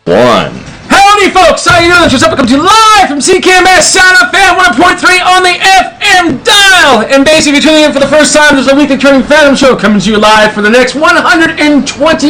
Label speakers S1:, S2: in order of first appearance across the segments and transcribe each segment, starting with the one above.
S1: One.
S2: Howdy, folks! How you doing? What's up? Welcome to live from CKMS Sound FM 1.3 on the FM dial. And basically, if you're tuning in for the first time, there's a weekly turning Phantom show coming to you live for the next 120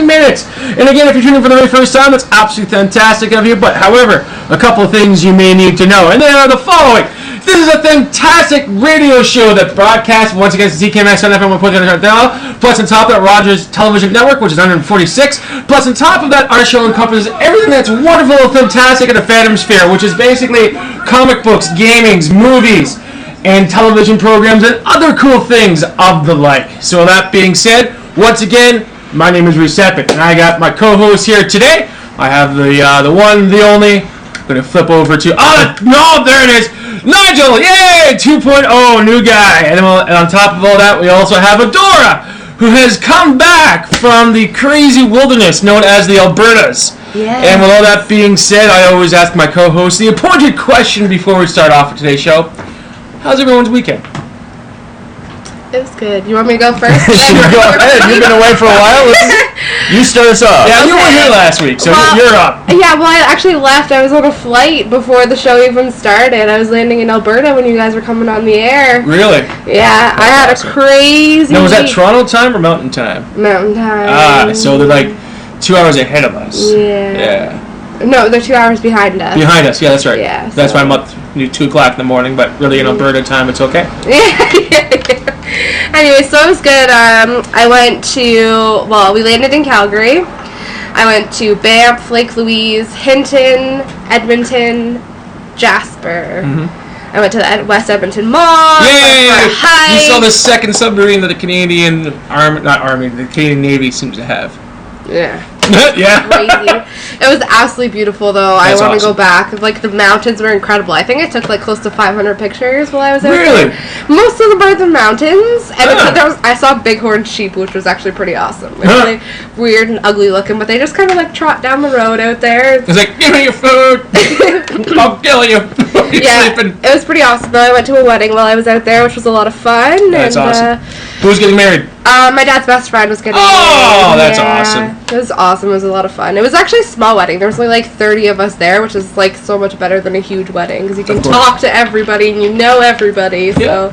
S2: minutes. And again, if you're tuning in for the very first time, that's absolutely fantastic of you. But however, a couple of things you may need to know, and they are the following. This is a fantastic radio show that broadcasts once again to CKMS Sound FM 1.3 dial. Plus, on top of that, Rogers Television Network, which is 146. Plus, on top of that, our show encompasses everything that's wonderful and fantastic in the Phantom Sphere, which is basically comic books, gamings, movies, and television programs, and other cool things of the like. So that being said, once again, my name is Recepit, and I got my co-host here today. I have the one, the only. I'm going to flip over to, there it is, Nigel, yay, 2.0, new guy. And on top of all that, we also have Adora, who has come back from the crazy wilderness known as the Albertas.
S3: Yeah.
S2: And with all that being said, I always ask my co-host the appointed question before we start off with today's show. How's everyone's weekend?
S3: It was good. You want me to go first?
S1: Sure, go ahead. You've been away for a while. You start us off.
S2: Yeah,
S3: Okay.
S2: you were here last week, so you're up.
S3: Yeah, well, I actually left. I was on a flight before the show even started. I was landing in Alberta when you guys were coming on the air.
S2: Really?
S3: Yeah, I had
S2: awesome.
S3: a crazy
S2: Now, was that
S3: week.
S2: Toronto time or Mountain time?
S3: Mountain time.
S2: So they're like 2 hours ahead of us.
S3: Yeah. No, they're 2 hours behind us.
S2: Behind us, yeah, that's right.
S3: Yeah,
S2: That's
S3: so-
S2: why I'm up 2 o'clock in the morning, but really in Alberta time, it's okay.
S3: Yeah. Anyway, so it was good. I went to, we landed in Calgary. I went to Banff, Lake Louise, Hinton, Edmonton, Jasper. I went to the West Edmonton Mall.
S2: Yay!
S3: Went for a hike.
S2: You saw the second submarine that the Canadian the Canadian Navy seems to have.
S3: Yeah.
S2: Yeah.
S3: Crazy. It was absolutely beautiful, though.
S2: That's
S3: I want to
S2: awesome.
S3: go back. Like, the mountains were incredible. I think I took like close to 500 pictures while I was out
S2: Really?
S3: there. Most of them are the mountains, and
S2: Huh.
S3: I saw bighorn sheep, which was actually pretty awesome. It's
S2: Huh.
S3: really weird and ugly looking, but they just kind of like trot down the road out there.
S2: It's like, give me your food. I'll kill you. You're
S3: Yeah,
S2: sleeping.
S3: it was pretty awesome. Though I went to a wedding while I was out there, which was a lot of fun.
S2: That's
S3: and,
S2: awesome. Who's getting married?
S3: My dad's best friend was getting married.
S2: Oh, that's
S3: Yeah.
S2: awesome.
S3: It was awesome. It was a lot of fun. It was actually a small wedding. There was only like 30 of us there, which is like so much better than a huge wedding because you can
S2: Of course.
S3: talk to everybody and you know everybody. So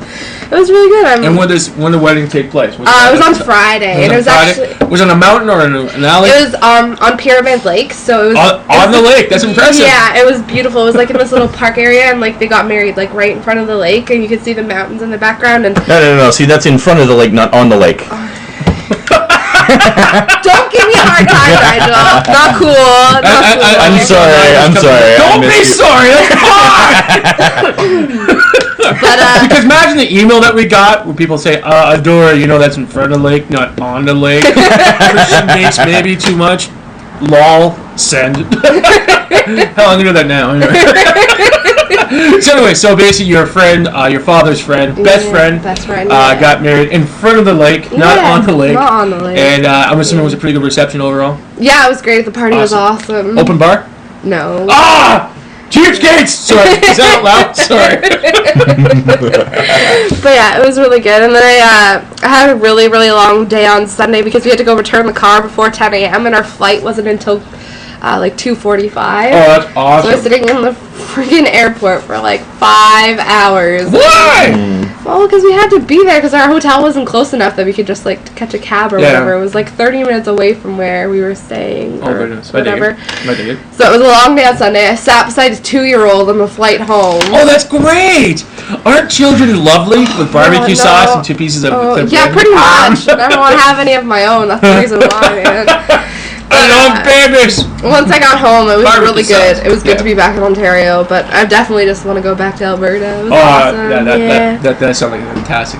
S3: it was really good.
S2: And when did the wedding take place?
S3: it was on Friday, and it was actually
S2: Was it on a mountain or in an alley?
S3: it was on Pyramid Lake. So it was
S2: on the lake. That's impressive.
S3: Yeah, it was beautiful. It was like in this little park area, and like they got married like right in front of the lake, and you could see the mountains in the background. And
S1: No. See, that's in front of the lake, not on the lake.
S3: don't give me a hard time, Nigel. Not cool. Not cool.
S1: I'm sorry.
S2: Don't
S1: I
S2: be
S1: missed you.
S2: sorry. That's fine.
S3: But
S2: Because imagine the email that we got where people say, Adora, you know that's in front of the lake, not on the lake. Christian dates maybe too much. Lol. Send. Hell, I'm going to do that now. Anyway. So anyway, so basically your friend, your father's friend, best friend,
S3: yeah.
S2: got married in front of the lake, not
S3: Yeah,
S2: on the lake.
S3: not on the lake.
S2: And I'm assuming it was a pretty good reception overall.
S3: Yeah, it was great. The party was awesome.
S2: Open bar?
S3: No.
S2: Ah! Cheapskates! Sorry, is that out loud? Sorry.
S3: But yeah, it was really good. And then I had a really, really long day on Sunday because we had to go return the car before 10 a.m. and our flight wasn't until like 2:45.
S2: Oh, that's
S3: So I
S2: awesome.
S3: was sitting in the freaking airport for like 5 hours.
S2: Why?
S3: Well, because we had to be there because our hotel wasn't close enough that we could just like catch a cab or
S2: Yeah.
S3: whatever. It was like 30 minutes away from where we were staying
S2: Oh,
S3: or
S2: goodness.
S3: whatever.
S2: I dig it.
S3: So it was a long day on Sunday. I sat beside a 2-year-old on the flight home.
S2: Oh, that's great! Aren't children lovely with barbecue
S3: no.
S2: sauce and 2 pieces of
S3: Yeah,
S2: bread?
S3: pretty much. I don't want to have any of my own. That's the reason why, man.
S2: I love babies!
S3: Once I got home, it was
S2: Barbecue
S3: really good.
S2: sauce.
S3: It was good
S2: Yeah.
S3: to be back in Ontario, but I definitely just want to go back to Alberta. It was
S2: Oh,
S3: awesome.
S2: that sounds like a fantastic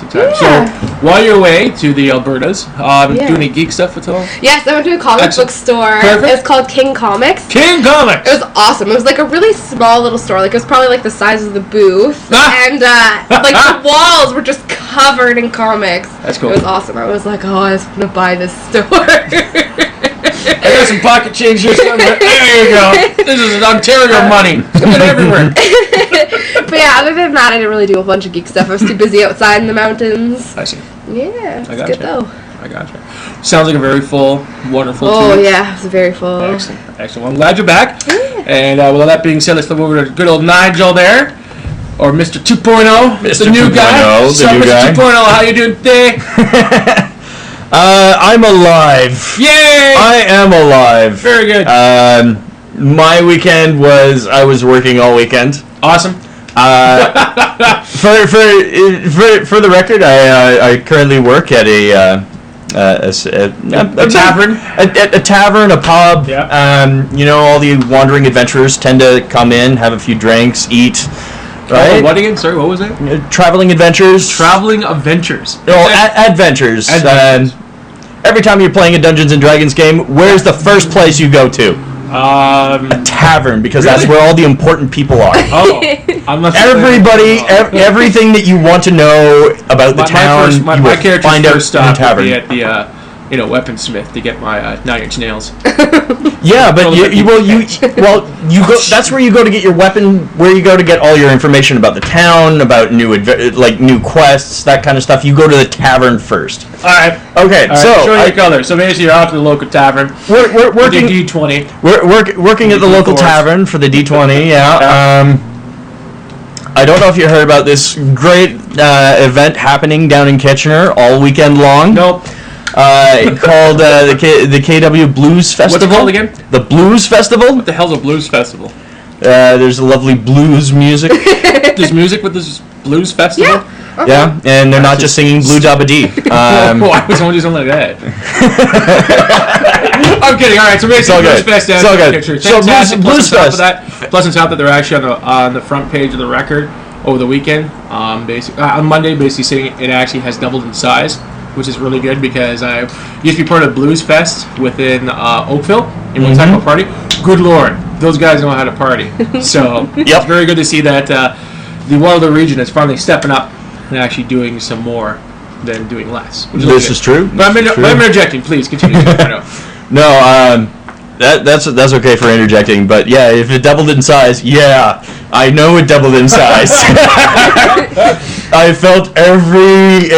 S2: time.
S3: Yeah.
S2: So, while you're away to the Albertas,
S3: Yeah.
S2: do any geek stuff at all?
S3: Yes, I went to a comic
S2: Excellent.
S3: book store.
S2: Perfect.
S3: It was called King Comics.
S2: King Comics!
S3: It was awesome. It was like a really small little store. Like it was probably like the size of the booth,
S2: Ah.
S3: and like the walls were just covered in comics.
S2: That's cool.
S3: It was awesome. I was like, oh, I just want to buy this store.
S2: I got some pocket change here somewhere. There you go. This is Ontario money. It's coming everywhere.
S3: But yeah, other than that, I didn't really do a bunch of geek stuff. I was too busy outside in the mountains.
S2: I see.
S3: Yeah,
S2: I
S3: it's
S2: got
S3: good
S2: you.
S3: though.
S2: I gotcha. Sounds like a very full, wonderful.
S3: Oh,
S2: 2 weeks.
S3: yeah, it's very full.
S2: Excellent. Well, I'm glad you're back.
S3: Yeah.
S2: And with all that being said, let's flip over to good old Nigel there. Or Mr. 2.0.
S1: Mr.
S2: The new
S1: 2.0,
S2: guy.
S1: the
S2: What's up,
S1: new
S2: Mr.
S1: guy.
S2: 2.0? How you doing today?
S1: I'm alive.
S2: Yay!
S1: I am alive.
S2: Very good.
S1: My weekend was I was working all weekend.
S2: Awesome.
S1: For the record, I currently work at a
S2: tavern.
S1: A tavern, a pub.
S2: Yeah.
S1: You know, all the wandering adventurers tend to come in, have a few drinks, eat. Right?
S2: Oh, what again? Sorry, what was it?
S1: Traveling adventures.
S2: Traveling adventures.
S1: No, adventures. Every time you're playing a Dungeons and Dragons game, where's the first place you go to? A tavern, because that's where all the important people are.
S2: Oh,
S1: everybody, everything that you want to know about the town,
S2: my
S1: you will
S2: character's
S1: find out
S2: first
S1: in the
S2: stop
S1: tavern.
S2: would be at the weaponsmith to get my 9-inch nails.
S1: Yeah, but you go. That's where you go to get your weapon. Where you go to get all your information about the town, about new quests, that kind of stuff. You go to the tavern first.
S2: All right.
S1: Okay.
S2: All right,
S1: so
S2: show your color. So basically, you're out to the local tavern.
S1: We're working
S2: D20.
S1: We're working at the local tavern for the D20. Yeah. I don't know if you heard about this great event happening down in Kitchener all weekend long.
S2: Nope.
S1: Called the KW Blues Festival.
S2: What's it called again?
S1: The Blues Festival.
S2: What the hell's a blues festival?
S1: There's lovely blues music.
S2: There's music with this blues festival?
S3: Yeah. Okay.
S1: Yeah, and they're not just singing Blue Dabba Dee.
S2: I was going to do something like that. I'm kidding. All right, so basically, Blues Fest down in Kitchener. Fantastic.
S1: Blues Fest.
S2: Plus, on top that they're actually on the front page of the Record over the weekend. On Monday, basically saying it actually has doubled in size, which is really good because I used to be part of Blues Fest within Oakville in one type of party. Good Lord, those guys know how to party. So it's very good to see that the Waterloo region is finally stepping up and actually doing some more than doing less.
S1: This is true.
S2: But I'm interjecting. Please continue.
S1: No, that's okay for interjecting. But yeah, if it doubled in size, yeah, I know it doubled in size. I felt every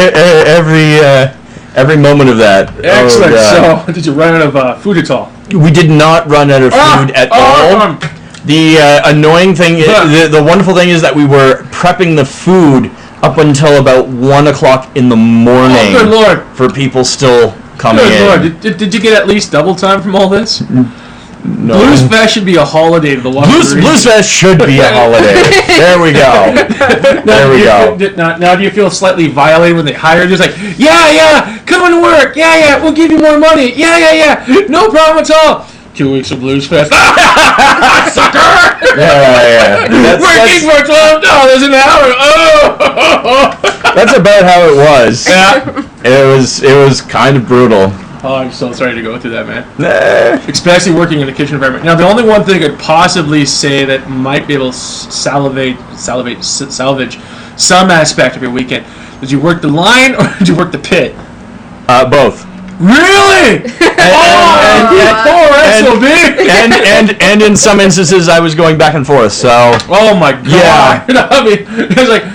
S1: moment of that.
S2: Excellent. So, did you run out of food at all?
S1: We did not run out of food at all. The annoying thing, the wonderful thing is that we were prepping the food up until about 1 o'clock in the morning.
S2: Oh, good Lord.
S1: For people still coming in.
S2: Good Lord. Did you get at least double time from all this?
S1: No.
S2: Blues Fest should be a holiday to the Waterloo
S1: Blues Fest should be a holiday. There we go. There we go.
S2: Now, do you feel slightly violated when they hire you? Just like, yeah, come and work. Yeah, we'll give you more money. Yeah. No problem at all. 2 weeks of Blues Fest. Sucker!
S1: Yeah.
S2: Working for $12 an hour. Oh!
S1: That's about how it was.
S2: Yeah.
S1: It was kind of brutal.
S2: Oh, I'm so sorry to go through that, man. Especially working in the kitchen environment. Now, the only one thing I could possibly say that might be able to salvage some aspect of your weekend. Did you work the line or did you work the pit?
S1: Both.
S2: Really?
S1: And in some instances, I was going back and forth. So.
S2: Oh my God!
S1: Yeah.
S2: I mean, it was like,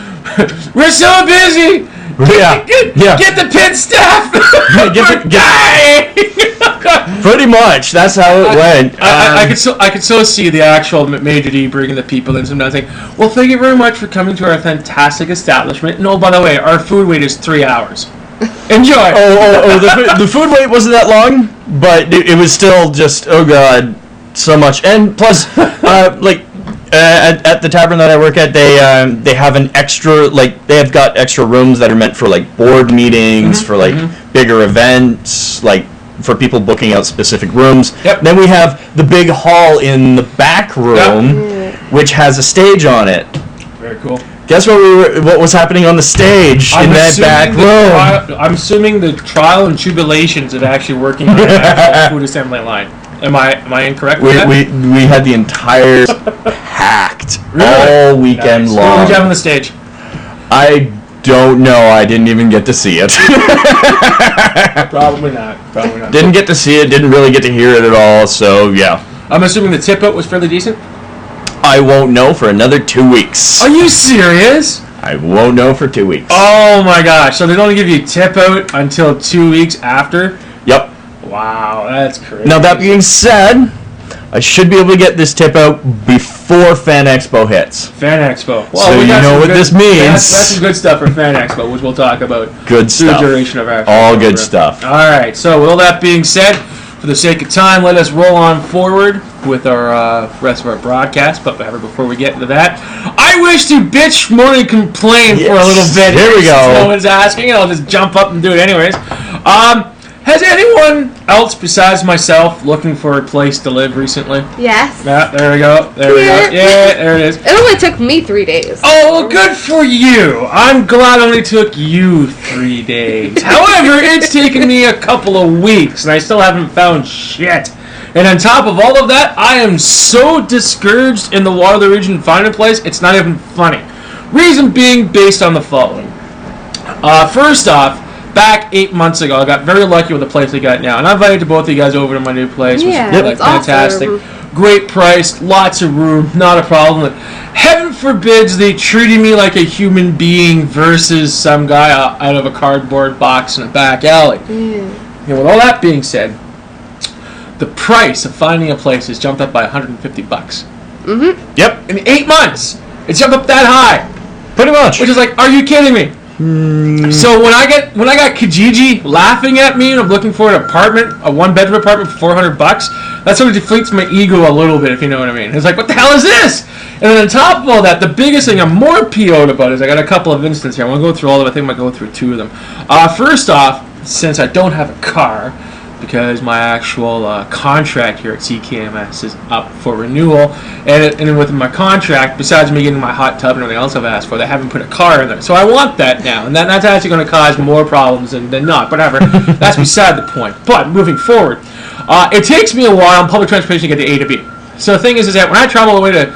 S2: we're so busy. Get the pit staff.
S1: Pretty much. That's how it went.
S2: I could so see the actual Major D bringing the people in sometimes saying, well, thank you very much for coming to our fantastic establishment. No, by the way, our food wait is 3 hours. Enjoy.
S1: The food wait wasn't that long, but it was still just, oh God, so much. And plus, at the tavern that I work at, they have an extra, they have got extra rooms that are meant for board meetings, for bigger events, for people booking out specific rooms.
S2: Yep.
S1: Then we have the big hall in the back room, which has a stage on it.
S2: Very cool.
S1: Guess what was happening on the stage in that back room?
S2: I'm assuming the trial and tribulations of actually working on an actual food assembly line. Am I incorrect with that?
S1: We had the entire packed all weekend long.
S2: What did you have on the stage?
S1: I don't know. I didn't even get to see it.
S2: Probably not.
S1: Didn't get to see it. Didn't really get to hear it at all. So yeah.
S2: I'm assuming the tip out was fairly decent.
S1: I won't know for another 2 weeks.
S2: Are you serious?
S1: I won't know for 2 weeks.
S2: Oh my gosh! So they don't give you tip out until 2 weeks after.
S1: Yep.
S2: Wow, that's crazy.
S1: Now that being said, I should be able to get this tip out before Fan Expo hits.
S2: Fan Expo. Well,
S1: So you know what this means.
S2: That's some good stuff for Fan Expo, which we'll talk about.
S1: Good
S2: through
S1: stuff.
S2: the duration of our
S1: All
S2: program.
S1: good stuff.
S2: All right. So with all that being said, for the sake of time, let us roll on forward with our rest of our broadcast. But before we get into that, I wish to bitch, moan, and complain for a little bit.
S1: Here we go.
S2: No one's asking, and I'll just jump up and do it anyways. Has anyone else besides myself looking for a place to live recently?
S3: Yes.
S2: Yeah, there we go. There we go. Yeah, there it is.
S3: It only took me 3 days.
S2: Oh, well, good for you. I'm glad it only took you 3 days. However, it's taken me a couple of weeks, and I still haven't found shit. And on top of all of that, I am so discouraged in the Waterloo region finding a place, it's not even funny. Reason being based on the following. First off, back 8 months ago, I got very lucky with the place I got now. And I invited both of you guys over to my new place, which
S3: Yeah,
S2: is
S3: that's
S2: fantastic.
S3: awesome.
S2: Great price, lots of room, not a problem. Heaven forbids they treated me like a human being versus some guy out of a cardboard box in a back alley. And with all that being said, the price of finding a place has jumped up by $150.
S3: Mm-hmm.
S1: Yep.
S2: In 8 months, it's jumped up that high.
S1: Pretty much.
S2: Which is like, are you kidding me? So when I got Kijiji laughing at me and I'm looking for an apartment, a 1-bedroom apartment for $400, that sort of deflates my ego a little bit, if you know what I mean. It's like, what the hell is this? And then on top of all that, the biggest thing I'm more PO'd about is I got a couple of instances here. I won't go through all of them. I think I might go through 2 of them. First off, since I don't have a car, because my actual contract here at CKMS is up for renewal, and with my contract, besides me getting my hot tub and everything else I've asked for, they haven't put a car in there. So I want that now, and that's actually going to cause more problems than not. Whatever, that's beside the point. But moving forward, it takes me a while on public transportation to get to A to B. So the thing is that when I travel all the way to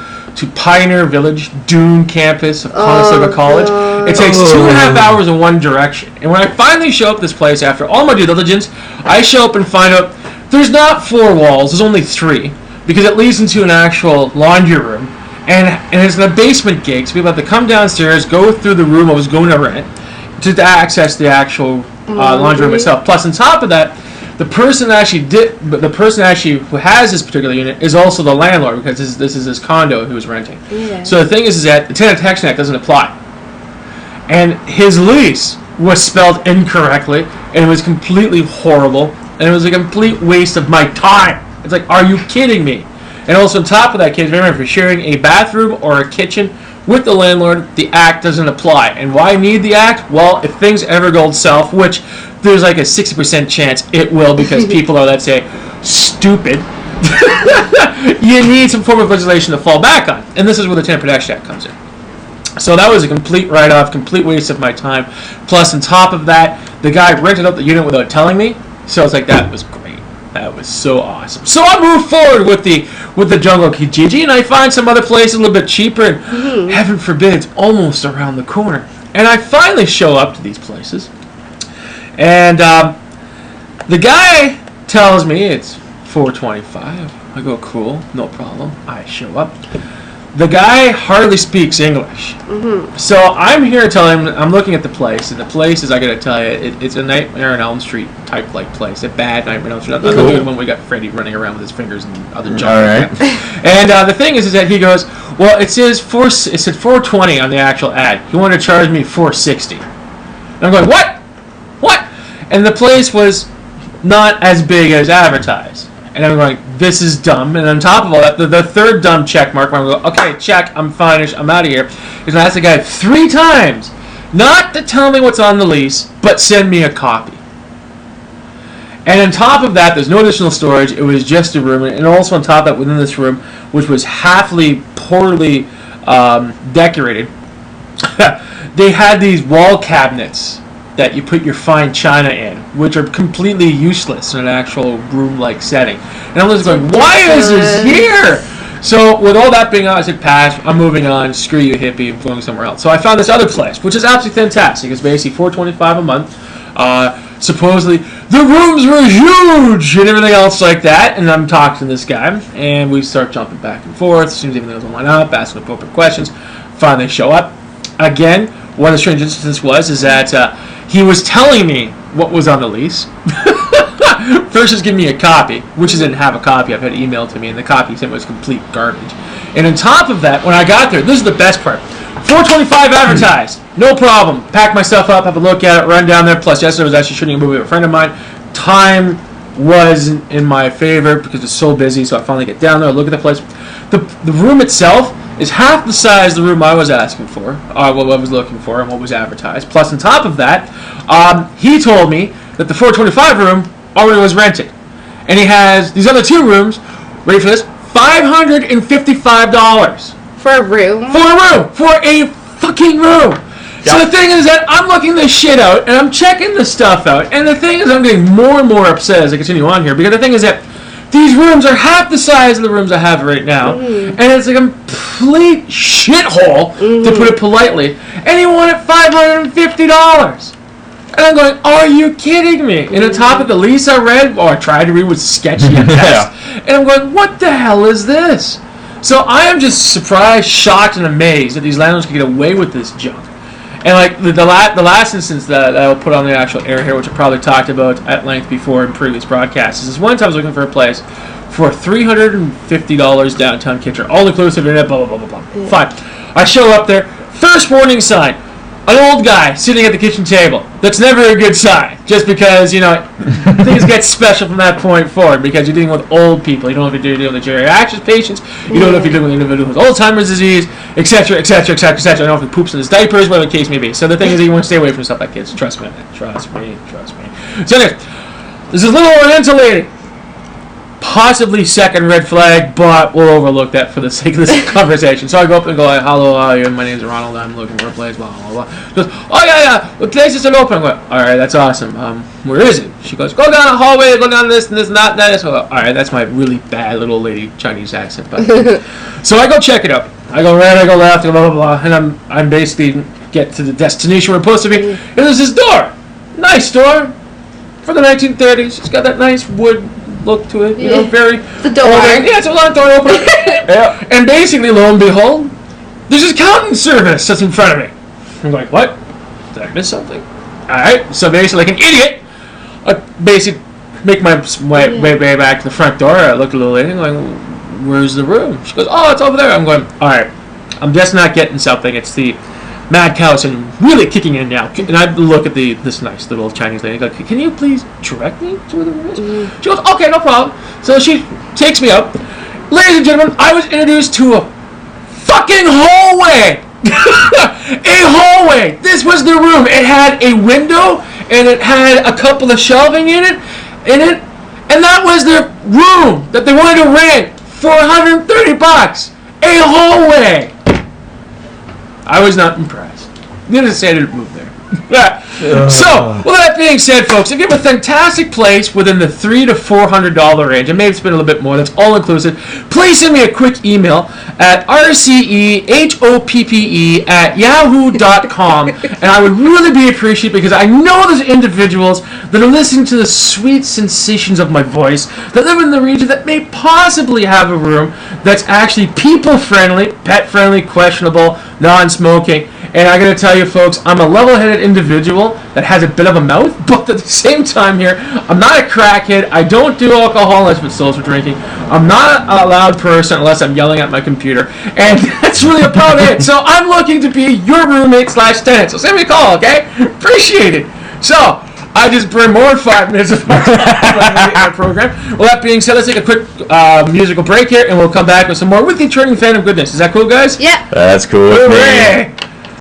S2: Pioneer Village, Dune campus of Conestoga College, it takes 2.5 hours in one direction. And when I finally show up at this place, after all my due diligence, I show up and find out there's not 4 walls, there's only 3, because it leads into an actual laundry room. And it's in a basement gate, so people have to come downstairs, go through the room I was going to rent, to access the actual laundry room itself. Plus, on top of that, the person who has this particular unit is also the landlord, because this is his condo he was renting.
S3: Yeah.
S2: So the thing is that the Tenant Protection Act doesn't apply. And his lease was spelled incorrectly, and it was completely horrible, and it was a complete waste of my time. It's like, are you kidding me? And also on top of that, kids, remember, if you're sharing a bathroom or a kitchen with the landlord, the act doesn't apply. And why need the act? Well, if things ever go south, which there's like a 60% chance it will, because people are, let's say, stupid, you need some form of legislation to fall back on. And this is where the Tenant Protection Act comes in. So that was a complete write-off, complete waste of my time. Plus, on top of that, the guy rented out the unit without telling me. So it's like, that was great. That was so awesome. So I move forward with the Jungle Kijiji, and I find some other place a little bit cheaper, and heaven forbid, it's almost around the corner. And I finally show up to these places, and the guy tells me it's $425. I go, cool, no problem. I show up. The guy hardly speaks English. So I'm here telling him, I'm looking at the place, and the place is, I gotta tell you, it's a Nightmare on Elm Street type like place. A bad Nightmare on Elm Street. Not the one we got Freddy running around with his fingers and other junk.
S1: All right.
S2: And the thing is that he goes, well, it said $420 on the actual ad. He wanted to charge me $460. And I'm going, what? What? And the place was not as big as advertised. And I'm going, this is dumb. And on top of all that, the third dumb check mark, where I'm going, okay, check, I'm fine, I'm out of here, is I asked the guy 3 times not to tell me what's on the lease, but send me a copy. And on top of that, there's no additional storage. It was just a room. And also on top of that, within this room, which was poorly decorated, they had these wall cabinets that you put your fine china in, which are completely useless in an actual room-like setting. And I'm just going, why is this here? So with all that being honest, it passed. I'm moving on. Screw you, hippie. I'm going somewhere else. So I found this other place, which is absolutely fantastic. It's basically $425 a month. Supposedly, the rooms were huge and everything else like that. And I'm talking to this guy, and we start jumping back and forth. As soon as everything goes on up, asking appropriate questions. Finally show up. Again, one of the strange instances is that he was telling me what was on the lease. First, just give me a copy, which he didn't have a copy. I've had it emailed to me, and the copy he sent was complete garbage. And on top of that, when I got there, this is the best part. $4.25 advertised. No problem. Pack myself up, have a look at it, run down there. Plus, yesterday I was actually shooting a movie with a friend of mine. Time was in my favor because it's so busy, so I finally get down there, look at the place. The room itself is half the size of the room I was asking for, what I was looking for, and what was advertised. Plus, on top of that, he told me that the $4.25 room already was rented. And he has these other two rooms, ready for this, $555.
S3: For a room?
S2: For a room! For a fucking room! Yep. So the thing is that I'm looking this shit out, and I'm checking this stuff out, and the thing is I'm getting more and more upset as I continue on here, because the thing is that these rooms are half the size of the rooms I have right now, and it's a complete shithole, to put it politely, and he wanted $550. And I'm going, are you kidding me? And on top of the lease I read, or I tried to read, was sketchy at best, and I'm going, what the hell is this? So I am just surprised, shocked, and amazed that these landlords can get away with this junk. And like the last instance that I'll put on the actual air here, which I probably talked about at length before in previous broadcasts, is this one time I was looking for a place for $350 downtown Kitchener, all inclusive internet, blah blah blah blah blah. Fine. I show up there, first warning sign. An old guy sitting at the kitchen table. That's never a good sign. Just because, things get special from that point forward. Because you're dealing with old people. You don't know if you're dealing with geriatric patients. You don't know if you're dealing with an individual with Alzheimer's disease, etc., etc., etc., etc. I don't know if he poops in his diapers, whatever the case may be. So the thing is that you want to stay away from stuff like kids. Trust me. Trust me. Trust me. So anyway, there's this little Oriental lady. Possibly second red flag, but we'll overlook that for the sake of this conversation. So I go up and go, hello, my name's Ronald, I'm looking for a place, blah, blah, blah. She goes, oh, yeah, the place is still open. I go, all right, that's awesome. Where is it? She goes, go down the hallway, go down this and this and that. So I go, all right, that's my really bad little lady Chinese accent. But so I go check it out. I go right, I go left, blah, blah, blah. And I'm basically get to the destination where I'm supposed to be. And there's this door. Nice door. For the 1930s. It's got that nice wood look to it, very...
S3: The door.
S2: Yeah, it's a long door open. Yeah. And basically, lo and behold, there's this accounting service that's in front of me. I'm like, what? Did I miss something? Alright, so basically, like an idiot, I basically make my way back to the front door. I look at the little lady, and I'm like, where's the room? She goes, oh, it's over there. I'm going, alright, I'm just not getting something. It's the mad cows and really kicking in now. And I look at this nice little Chinese lady and go, can you please direct me to where the room is? She goes, okay, no problem. So she takes me up. Ladies and gentlemen, I was introduced to a fucking hallway. A hallway. This was the room. It had a window and it had a couple of shelving in it. And that was the room that they wanted to rent for $130. A hallway. I was not impressed. Needless to say, I didn't move there. So, with that being said, folks, if you have a fantastic place within the $300 to $400 range, and maybe it's been a little bit more, that's all inclusive, please send me a quick email at rcehoppe@yahoo.com, and I would really be appreciated because I know there's individuals that are listening to the sweet sensations of my voice that live in the region that may possibly have a room that's actually people-friendly, pet-friendly, questionable, non-smoking. And I gotta tell you, folks, I'm a level-headed individual that has a bit of a mouth, but at the same time here, I'm not a crackhead. I don't do alcohol unless it's social drinking. I'm not a loud person unless I'm yelling at my computer. And that's really about it. So I'm looking to be your roommate/tenant. So send me a call, okay? Appreciate it. So I just burned more than 5 minutes of my program. Well, that being said, let's take a quick musical break here, and we'll come back with some more weekly turning fan of goodness. Is that cool, guys?
S3: Yeah.
S1: That's cool with me.